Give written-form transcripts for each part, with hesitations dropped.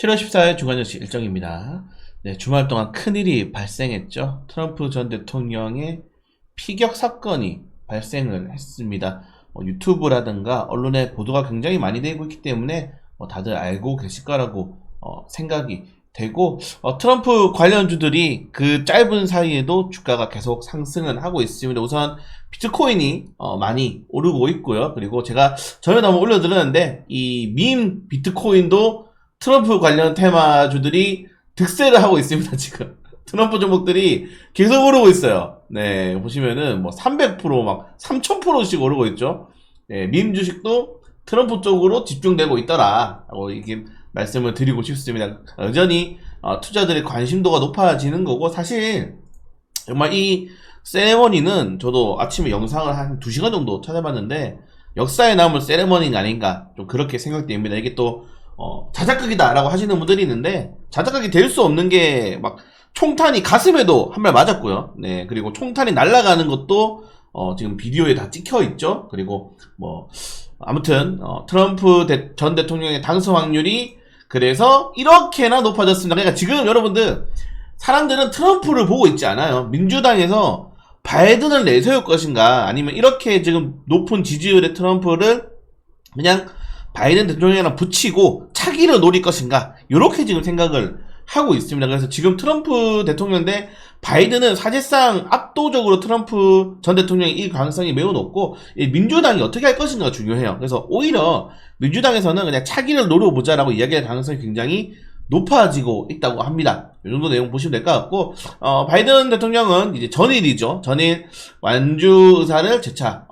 7월 14일 주간뉴스 일정입니다. 네, 주말 동안 큰일이 발생했죠. 트럼프 전 대통령의 피격 사건이 발생을 했습니다. 유튜브라든가 언론의 보도가 굉장히 많이 되고 있기 때문에 다들 알고 계실 거라고 생각이 되고, 트럼프 관련주들이 그 짧은 사이에도 주가가 계속 상승을 하고 있습니다. 우선 비트코인이 많이 오르고 있고요. 그리고 제가 전에 한번 올려드렸는데 이 밈 비트코인도 트럼프 관련 테마주들이 득세를 하고 있습니다. 지금 트럼프 종목들이 계속 오르고 있어요. 네, 보시면은 뭐 300% 막 3000%씩 오르고 있죠. 네, 밈 주식도 트럼프 쪽으로 집중되고 있더라 라고 이렇게 말씀을 드리고 싶습니다. 여전히 투자들의 관심도가 높아지는 거고, 사실 정말 이 세레머니는 저도 아침에 영상을 한 2시간 정도 찾아봤는데 역사에 남을 세레머니가 아닌가 좀 그렇게 생각됩니다. 이게 또 자작극이다 라고 하시는 분들이 있는데, 자작극이 될 수 없는 게 막 총탄이 가슴에도 한 발 맞았고요. 네, 그리고 총탄이 날아가는 것도 지금 비디오에 다 찍혀 있죠. 그리고 뭐 아무튼 트럼프 전 대통령의 당선 확률이 그래서 이렇게나 높아졌습니다. 그러니까 지금 여러분들 사람들은 트럼프를 보고 있지 않아요. 민주당에서 바이든을 내세울 것인가, 아니면 이렇게 지금 높은 지지율의 트럼프를 그냥 바이든 대통령이랑 붙이고 차기를 노릴 것인가, 이렇게 지금 생각을 하고 있습니다. 그래서 지금 트럼프 대통령 대 바이든은 사실상 압도적으로 트럼프 전 대통령이 이길 가능성이 매우 높고, 민주당이 어떻게 할 것인가가 중요해요. 그래서 오히려 민주당에서는 그냥 차기를 노려보자라고 이야기할 가능성이 굉장히 높아지고 있다고 합니다. 이 정도 내용 보시면 될 것 같고, 바이든 대통령은 이제 전일 완주 의사를 재차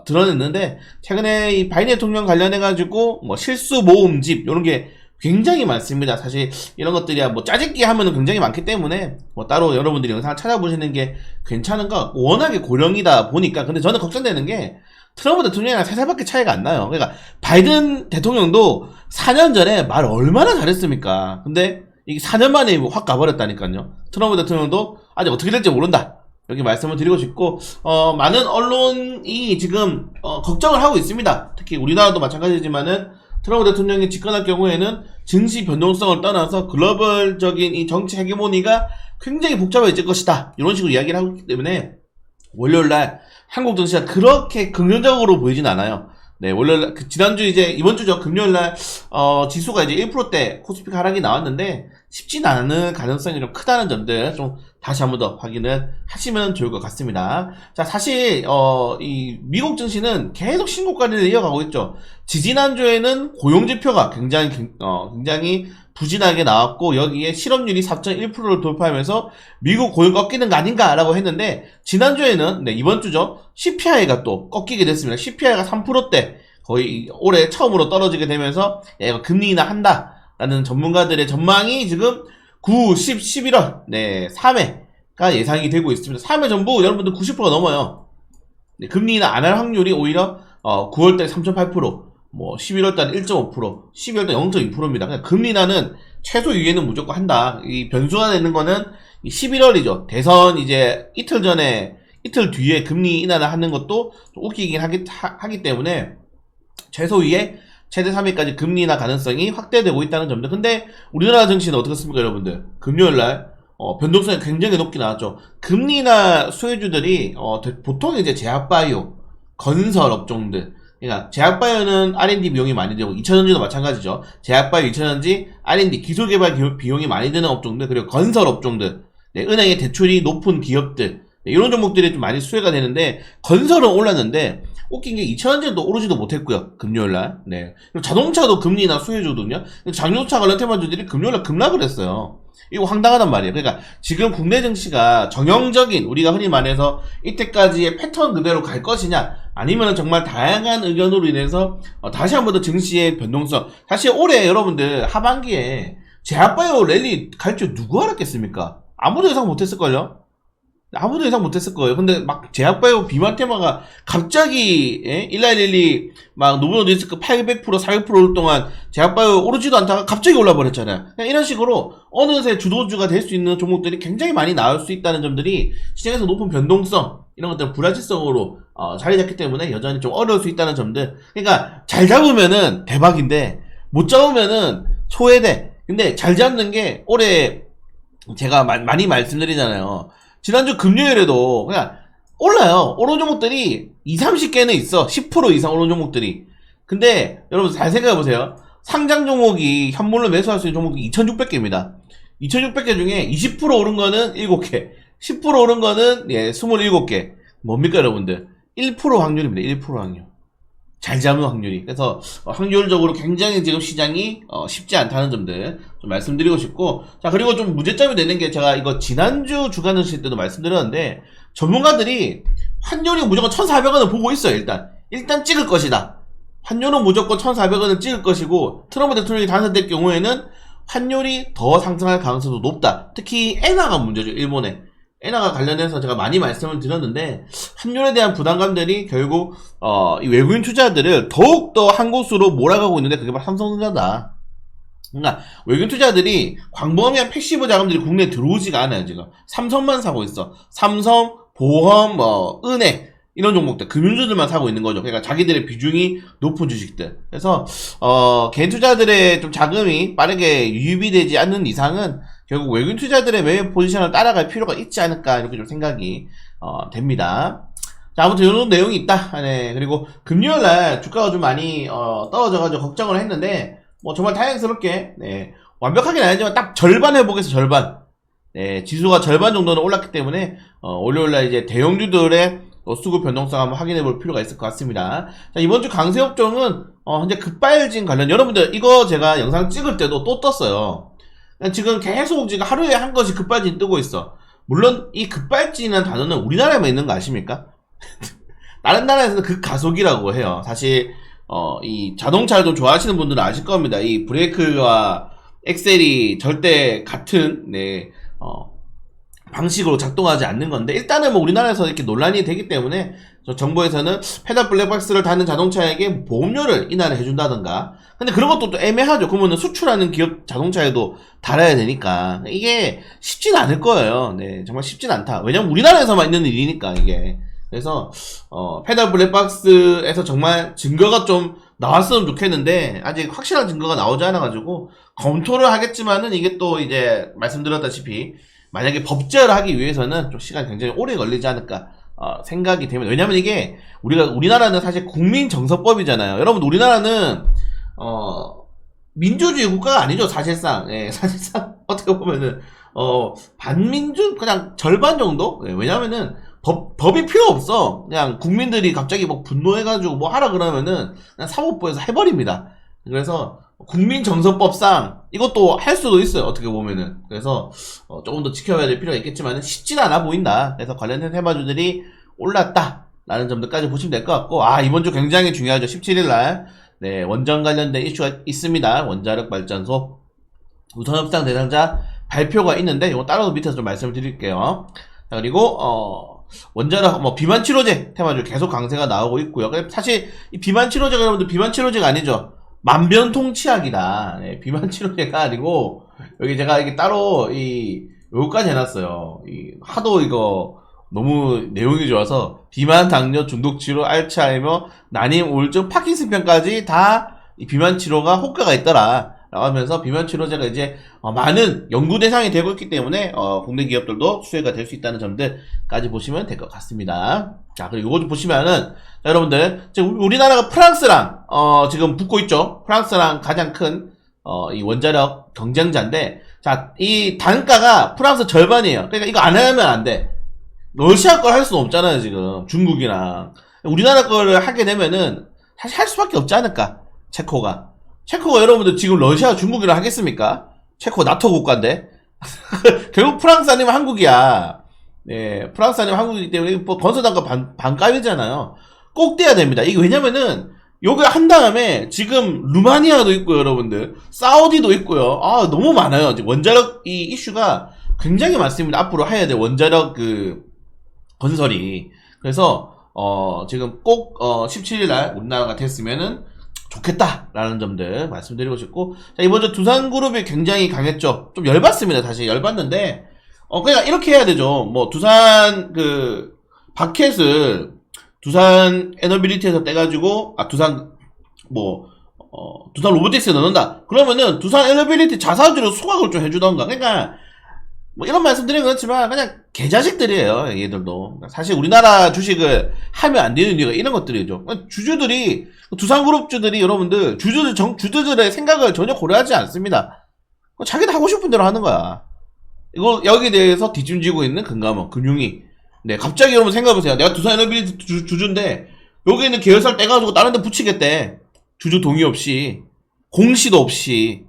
드러냈는데, 최근에 이 바이든 대통령 관련해가지고 뭐 실수 모음집 이런 게 굉장히 많습니다. 사실 이런 것들이 뭐 짜집기 하면은 굉장히 많기 때문에 뭐 따로 여러분들이 영상을 찾아보시는 게 괜찮은 것 같고, 워낙에 고령이다 보니까. 근데 저는 걱정되는 게 트럼프 대통령이랑 3살밖에 차이가 안 나요. 그러니까 바이든 대통령도 4년 전에 말 얼마나 잘했습니까? 근데 이게 4년 만에 확 가버렸다니까요. 트럼프 대통령도 아직 어떻게 될지 모른다, 이렇게 말씀을 드리고 싶고, 많은 언론이 지금 걱정을 하고 있습니다. 특히 우리나라도 마찬가지지만은 트럼프 대통령이 집권할 경우에는 증시 변동성을 떠나서 글로벌적인 이 정치 헤게모니가 굉장히 복잡해질 것이다, 이런 식으로 이야기를 하고 있기 때문에 월요일날 한국 증시가 그렇게 긍정적으로 보이진 않아요. 네, 월요일 지난주 이번 주죠. 금요일날 지수가 이제 1%대 코스피 하락이 나왔는데 쉽진 않은 가능성이 좀 크다는 점들 좀 다시 한번 더 확인을 하시면 좋을 것 같습니다. 자, 사실 이 미국 증시는 계속 신고가를 이어가고 있죠. 지지난주에는 고용지표가 굉장히 부진하게 나왔고, 여기에 실업률이 4.1%를 돌파하면서 미국 고용 꺾이는 거 아닌가라고 했는데, 지난주에는, 네, 이번 주죠, CPI가 또 꺾이게 됐습니다. CPI가 3%대 거의 올해 처음으로 떨어지게 되면서 이거 금리 인하 한다라는 전문가들의 전망이 지금 9, 10, 11월 3회가 예상이 되고 있습니다. 3회 전부 여러분들 90%가 넘어요. 네, 금리 인하 안 할 확률이 오히려 9월달에 3.8%, 뭐 11월달에 1.5%, 12월달에 0.2%입니다. 그냥 금리 인하는 최소 유예는 무조건 한다. 이 변수가 되는 거는 11월이죠. 대선 이제 이틀 뒤에 금리 인하를 하는 것도 좀 웃기긴 하기 때문에 최소 유예, 최대 3회까지 금리 인하 가능성이 확대되고 있다는 점들. 근데 우리나라 증시는 어떻습니까, 여러분들? 금요일날 변동성이 굉장히 높게 나왔죠. 금리 인하 수혜주들이 보통 이제 제약바이오, 건설 업종들, 그러니까 제약바이오는 R&D 비용이 많이 들고, 2차전지도 마찬가지죠. 제약바이오, 2차전지, R&D 기술개발 비용이 많이 드는 업종들, 그리고 건설 업종들, 네, 은행의 대출이 높은 기업들, 네, 이런 종목들이 좀 많이 수혜가 되는데, 건설은 올랐는데 웃긴 게 2차전지도 오르지도 못했고요, 금요일날. 네, 그리고 자동차도 금리나 수혜주거든요. 자동차 관련 테마주들이 금요일날 급락을 했어요. 이거 황당하단 말이에요. 그러니까 지금 국내 증시가 정형적인, 우리가 흔히 말해서 이때까지의 패턴 그대로 갈 것이냐, 아니면 정말 다양한 의견으로 인해서 다시 한 번 더 증시의 변동성. 사실 올해 여러분들 하반기에 제약바이오 랠리 갈 줄 누구 알았겠습니까? 아무도 예상 못했을걸요? 아무도 예상 못했을 거예요. 근데 막 제약바이오 비만 테마가 갑자기 1112 막 노브노디스크 800% 400% 동안 제약바이오 오르지도 않다가 갑자기 올라버렸잖아요. 그냥 이런 식으로 어느새 주도주가 될 수 있는 종목들이 굉장히 많이 나올 수 있다는 점들이 시장에서 높은 변동성, 이런 것들 불확실성으로 자리 잡기 때문에 여전히 좀 어려울 수 있다는 점들. 그러니까 잘 잡으면은 대박인데 못 잡으면은 소외돼. 근데 잘 잡는 게 올해 제가 많이 말씀드리잖아요. 지난주 금요일에도 그냥 올라요. 오른 종목들이 20, 30개는 있어. 10% 이상 오른 종목들이. 근데 여러분 잘 생각해보세요. 상장 종목이 현물로 매수할 수 있는 종목이 2600개입니다. 2600개 중에 20% 오른 거는 7개, 10% 오른 거는 27개. 뭡니까 여러분들? 1% 확률입니다. 1% 확률. 잘 잡는 확률이. 그래서 확률적으로 굉장히 지금 시장이 쉽지 않다는 점들 좀 말씀드리고 싶고, 자 그리고 좀 문제점이 되는 게, 제가 이거 지난주 주간은실 때도 말씀드렸는데, 전문가들이 환율이 무조건 1,400원을 보고 있어요. 일단 찍을 것이다. 환율은 무조건 1,400원을 찍을 것이고, 트럼프 대통령이 당선될 경우에는 환율이 더 상승할 가능성도 높다. 특히 엔화가 문제죠. 일본에 엔화가 관련해서 제가 많이 말씀을 드렸는데, 환율에 대한 부담감들이 결국 이 외국인 투자들을 더욱더 한 곳으로 몰아가고 있는데, 그게 바로 삼성전자다. 그러니까 외국인 투자들이 광범위한 패시브 자금들이 국내에 들어오지가 않아요. 지금 삼성만 사고 있어. 삼성, 보험, 은행 이런 종목들, 금융주들만 사고 있는 거죠. 그러니까 자기들의 비중이 높은 주식들. 그래서 개인 투자들의 좀 자금이 빠르게 유입이 되지 않는 이상은 결국 외국인 투자들의 매매 포지션을 따라갈 필요가 있지 않을까, 이렇게 좀 생각이 됩니다. 자, 아무튼 이런 내용이 있다. 네. 그리고 금요일날 주가가 좀 많이 떨어져가지고 걱정을 했는데, 뭐 정말 다행스럽게 완벽하게는 아니지만 딱 절반 회복에서 절반, 지수가 절반 정도는 올랐기 때문에 월요일날 이제 대형주들의 수급 변동성 한번 확인해 볼 필요가 있을 것 같습니다. 자, 이번 주 강세 업종은 현재 급발진 관련, 여러분들 이거 제가 영상 찍을 때도 또 떴어요. 지금 계속 지금 하루에 한 건씩 급발진 뜨고 있어. 물론 이 급발진이라는 단어는 우리나라에만 있는 거 아십니까? 다른 나라에서는 급가속이라고 해요. 사실 이 자동차를 좀 좋아하시는 분들은 아실 겁니다. 이 브레이크와 엑셀이 절대 같은 방식으로 작동하지 않는 건데, 일단은 뭐 우리나라에서 이렇게 논란이 되기 때문에 정부에서는 페달 블랙박스를 다는 자동차에게 보험료를 인하를 해준다던가. 근데 그런 것도 또 애매하죠. 그러면은 수출하는 기업 자동차에도 달아야 되니까 이게 쉽진 않을 거예요. 정말 쉽진 않다. 왜냐면 우리나라에서만 있는 일이니까 이게. 그래서 페달 블랙박스에서 정말 증거가 좀 나왔으면 좋겠는데, 아직 확실한 증거가 나오지 않아가지고 검토를 하겠지만은, 이게 또 이제 말씀드렸다시피 만약에 법제화를 하기 위해서는 좀 시간이 굉장히 오래 걸리지 않을까 생각이 됩니다. 왜냐면 이게 우리나라는 사실 국민정서법이잖아요. 여러분, 우리나라는 민주주의 국가가 아니죠. 사실상. 사실상 어떻게 보면은 반민주, 그냥 절반 정도? 왜냐면은 법이 필요 없어. 그냥 국민들이 갑자기 뭐 분노해가지고 뭐 하라 그러면은 그냥 사법부에서 해버립니다. 그래서 국민정서법상 이것도 할 수도 있어요. 어떻게 보면은. 그래서 조금 더 지켜봐야 될 필요가 있겠지만 쉽진 않아 보인다. 그래서 관련된 테마주들이 올랐다 라는 점들까지 보시면 될 것 같고, 이번 주 굉장히 중요하죠. 17일날 원전 관련된 이슈가 있습니다. 원자력 발전소 우선협상 대상자 발표가 있는데, 이거 따라서 밑에서 좀 말씀을 드릴게요. 자, 그리고 원자력 비만 치료제 테마주 계속 강세가 나오고 있고요. 사실 이 비만 치료제가, 여러분들 비만 치료제가 아니죠. 만병통치약이다. 비만 치료제가 아니고, 여기 제가 이게 따로 요거까지 해놨어요. 하도 이거 너무 내용이 좋아서 비만, 당뇨, 중독 치료, 알츠하이머, 난임, 우울증, 파킨슨병까지 다 이 비만 치료가 효과가 있더라 라고 하면서, 비만 치료제가 이제 많은 연구 대상이 되고 있기 때문에 국내 기업들도 수혜가 될 수 있다는 점들까지 보시면 될 것 같습니다. 자, 그리고 이거 좀 보시면은, 자, 여러분들 지금 우리나라가 프랑스랑 지금 붙고 있죠. 프랑스랑 가장 큰 이 원자력 경쟁자인데, 자, 이 단가가 프랑스 절반이에요. 그러니까 이거 안 하면 안 돼. 러시아 걸 할 수는 없잖아요. 지금 중국이랑. 우리나라 거를 하게 되면은 사실 할 수밖에 없지 않을까. 체코가 여러분들 지금 러시아 중국이랑 하겠습니까? 체코 나토 국가인데. 결국 프랑스 아니면 한국이야. 프랑스 아니면 한국이기 때문에 뭐 건설단가 반값이잖아요. 꼭 떼야 됩니다. 이게 왜냐면은 요거 한 다음에 지금 루마니아도 있고요, 여러분들. 사우디도 있고요. 너무 많아요. 원자력 이 이슈가 굉장히 많습니다. 앞으로 해야 돼, 원자력 건설이. 그래서 지금 꼭 17일날 우리나라가 됐으면은 좋겠다라는 점들 말씀드리고 싶고, 자, 이번 주 두산그룹이 굉장히 강했죠. 좀 열받습니다. 사실 열받는데 그냥 이렇게 해야 되죠. 뭐 두산 바켓을 두산 에너빌리티에서 떼가지고 두산 두산 로보틱스에 넣는다. 그러면은 두산 엘리빌리티 자사주로 수강을 좀 해주던가. 그러니까 뭐 이런 말씀 드리는 건 그렇지만 그냥 개자식들이에요. 얘들도. 사실 우리나라 주식을 하면 안 되는 이유가 이런 것들이죠. 주주들이 두산그룹주들이 여러분들 주주들의 생각을 전혀 고려하지 않습니다. 자기들 하고 싶은 대로 하는 거야. 이거 여기에 대해서 뒷짐지고 있는 금감원 금융위. 네, 갑자기 여러분 생각해보세요. 내가 두산 에너빌리티 주주인데 여기는 계열사를 떼가지고 다른 데 붙이겠대. 주주 동의 없이, 공시도 없이.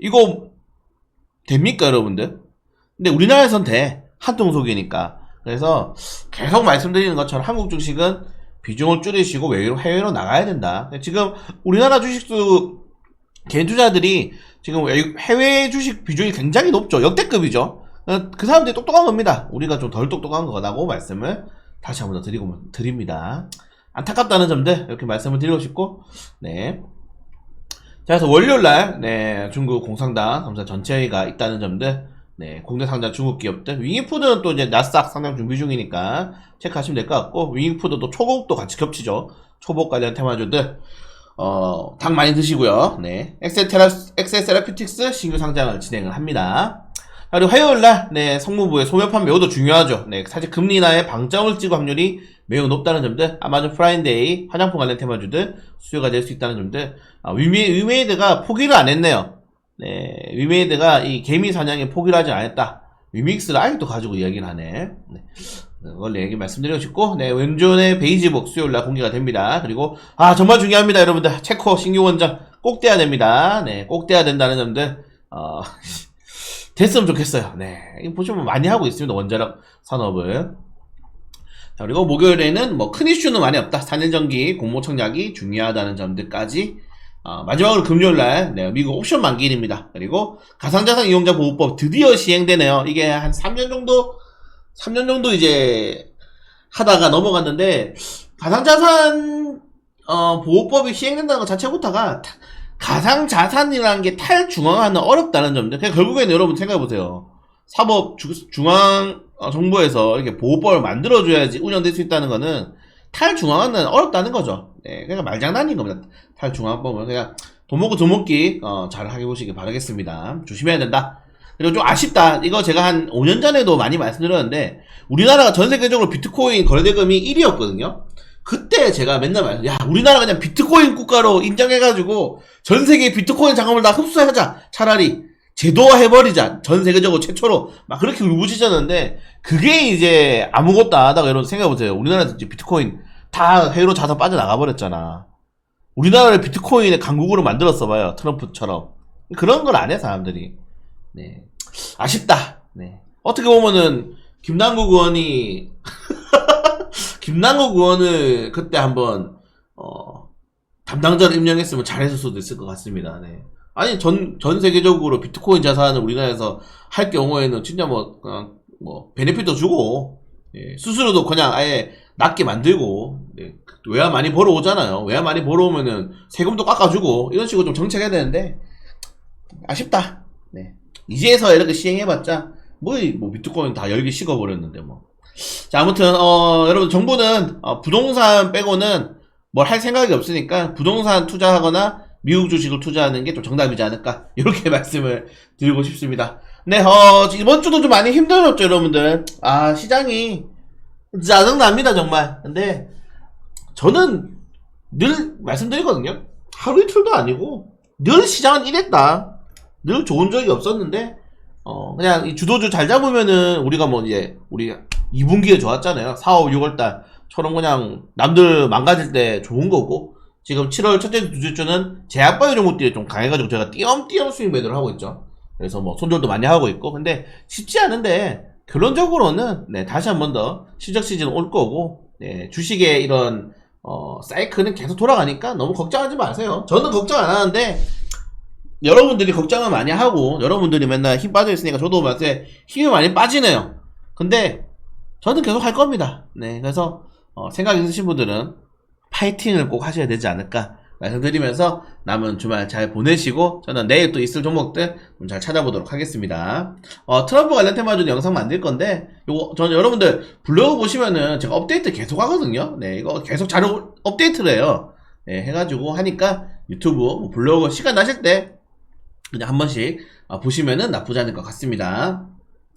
이거 됩니까 여러분들? 근데 우리나라에선 돼. 한통속이니까. 그래서 계속 말씀드리는 것처럼 한국 주식은 비중을 줄이시고 해외로 나가야 된다. 지금 우리나라 주식도 개인 투자들이 지금 해외 주식 비중이 굉장히 높죠. 역대급이죠. 그 사람들이 똑똑한 겁니다. 우리가 좀 덜 똑똑한 거라고 말씀을 다시 한번 더 드립니다. 안타깝다는 점들 이렇게 말씀을 드리고 싶고, 네. 자, 그래서 월요일날, 네, 중국 공산당 검사 전체회의가 있다는 점들, 네, 국내 상장 중국 기업들, 윙잉푸드는 또 이제 나스닥 상장 준비 중이니까 체크하시면 될 것 같고, 윙잉푸드도 초복도 같이 겹치죠. 초복 관련 테마주들, 당 많이 드시고요. 네, 엑셀 세라피틱스 신규 상장을 진행을 합니다. 그리고 화요일날, 네, 성무부의 소매판 매우도 중요하죠. 네, 사실 금리 인하의 방점을 찍을 확률이 매우 높다는 점들, 아마존 프라임데이, 화장품 관련 테마주들, 수요가 될 수 있다는 점들, 위메이드가 포기를 안 했네요. 네, 위메이드가 이 개미 사냥에 포기를 하지 않았다. 위믹스를 아직도 가지고 이야기를 하네. 네. 그걸 얘기 말씀드리고 싶고, 네, 왼존의 베이지복 수요일날 공개가 됩니다. 그리고, 정말 중요합니다, 여러분들. 체코 신규 원장 꼭 떼야 됩니다. 네, 꼭 떼야 된다는 점들, 됐으면 좋겠어요. 네. 이거 보시면 많이 하고 있습니다. 원자력 산업을. 자, 그리고 목요일에는 뭐 큰 이슈는 많이 없다. 4년 전기 공모 청약이 중요하다는 점들까지. 마지막으로 금요일날, 네, 미국 옵션 만기일입니다. 그리고 가상자산 이용자 보호법 드디어 시행되네요. 이게 한 3년 정도 이제 하다가 넘어갔는데, 가상자산, 보호법이 시행된다는 것 자체부터가 가상자산이라는 게 탈중앙화는 어렵다는 점인데, 그냥 결국에는 여러분 생각해보세요. 사법 중앙정부에서 이렇게 보호법을 만들어줘야지 운영될 수 있다는 거는 탈중앙화는 어렵다는 거죠. 네, 그러니까 말장난인 겁니다. 탈중앙법은 그냥 돈 먹고 돈 먹기 잘 해보시기 바라겠습니다. 조심해야 된다. 그리고 좀 아쉽다. 이거 제가 한 5년 전에도 많이 말씀드렸는데, 우리나라가 전 세계적으로 비트코인 거래대금이 1위였거든요. 그때 제가 맨날 말해요. 야, 우리나라 그냥 비트코인 국가로 인정해가지고 전 세계 비트코인 자금을 다 흡수하자. 차라리 제도화 해버리자. 전 세계적으로 최초로 막 그렇게 울부짖었는데, 그게 이제 아무것도 안 하다가 여러분 생각해보세요. 우리나라에서 이제 비트코인 다 해외로 자산 빠져나가버렸잖아. 우리나라를 비트코인의 강국으로 만들었어봐요. 트럼프처럼. 그런 걸 안 해 사람들이. 네, 아쉽다. 네, 어떻게 보면은 김남국 의원이 김남국 의원을 그때 한번 담당자를 임명했으면 잘했을 수도 있을 것 같습니다. 네. 아니 전 세계적으로 비트코인 자산을 우리나라에서 할 경우에는 진짜 뭐 베네핏도 주고, 예, 수수료도 그냥 아예 낮게 만들고, 예, 외화 많이 벌어오잖아요. 외화 많이 벌어오면은 세금도 깎아주고 이런 식으로 좀 정책해야 되는데 아쉽다. 네. 이제서 이렇게 시행해봤자 뭐 비트코인 다 열기 식어버렸는데 뭐. 자, 아무튼 여러분 정부는 부동산 빼고는 뭘 할 생각이 없으니까 부동산 투자하거나 미국 주식을 투자하는 게 좀 정답이지 않을까, 이렇게 말씀을 드리고 싶습니다. 네, 이번 주도 좀 많이 힘들었죠 여러분들. 시장이 짜증납니다 정말. 근데 저는 늘 말씀드리거든요. 하루 이틀도 아니고 늘 시장은 이랬다. 늘 좋은 적이 없었는데 그냥 이 주도주 잘 잡으면은 우리가 뭐 이제 우리 2분기에 좋았잖아요. 4, 5, 6월달처럼 그냥 남들 망가질 때 좋은 거고, 지금 7월 첫째 두째 주는 제약바이오 종목들이 좀 강해가지고 제가 띄엄띄엄 수익 매도를 하고 있죠. 그래서 뭐 손절도 많이 하고 있고, 근데 쉽지 않은데 결론적으로는 네, 다시 한 번 더 실적 시즌 올 거고, 네, 주식의 이런 사이클은 계속 돌아가니까 너무 걱정하지 마세요. 저는 걱정 안 하는데 여러분들이 걱정을 많이 하고, 여러분들이 맨날 힘 빠져 있으니까 저도 말세 힘이 많이 빠지네요. 근데 저는 계속 할 겁니다. 네, 그래서 생각 있으신 분들은 파이팅을 꼭 하셔야 되지 않을까 말씀드리면서 남은 주말 잘 보내시고, 저는 내일 또 있을 종목들 좀 잘 찾아보도록 하겠습니다. 트럼프 관련 테마주도 영상 만들 건데, 요거 저는 여러분들 블로그 보시면은 제가 업데이트 계속 하거든요. 네, 이거 계속 자료 업데이트를 해요. 네, 해가지고 하니까 유튜브, 뭐 블로그 시간 나실 때 그냥 한 번씩 보시면은 나쁘지 않을 것 같습니다.